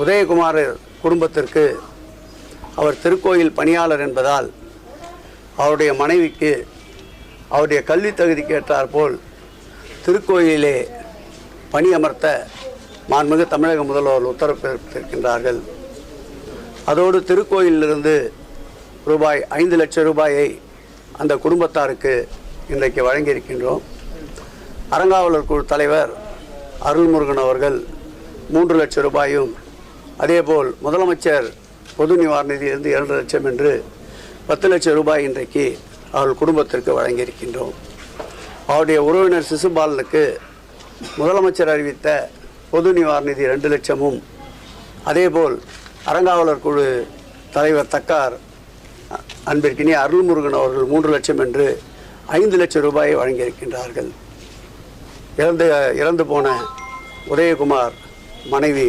உதயகுமார் குடும்பத்திற்கு அவர் திருக்கோயில் பணியாளர் என்பதால் அவருடைய மனைவிக்கு அவருடைய கல்வி தகுதிக்கு ஏற்றாற்போல் திருக்கோயிலே பணியமர்த்த மாண்புமிகு தமிழக முதல்வர் உத்தரவு பிறப்பித்திருக்கின்றார்கள். அதோடு திருக்கோயிலிருந்து ரூபாய் 5 லட்சம் ரூபாயை அந்த குடும்பத்தாருக்கு இன்றைக்கு வழங்கியிருக்கின்றோம். அறங்காவலர் குழு தலைவர் அருள்முருகன் அவர்கள் 3 லட்சம் ரூபாயும், அதேபோல் முதலமைச்சர் பொது நிவாரண நிதியிலிருந்து 2 லட்சம் என்று 10 லட்சம் ரூபாய் இன்றைக்கு அவர்கள் குடும்பத்திற்கு வழங்கியிருக்கின்றோம். அவருடைய உறவினர் சிசுபாலனுக்கு முதலமைச்சர் அறிவித்த பொது நிவாரண நிதி 2 லட்சமும், அதேபோல் அறங்காவலர் குழு தலைவர் தக்கார் அன்பிற்கினிய அருள்முருகன் அவர்கள் 3 லட்சம் என்று 5 லட்சம் ரூபாயை வழங்கியிருக்கின்றார்கள். இறந்து போன உதயகுமார் மனைவி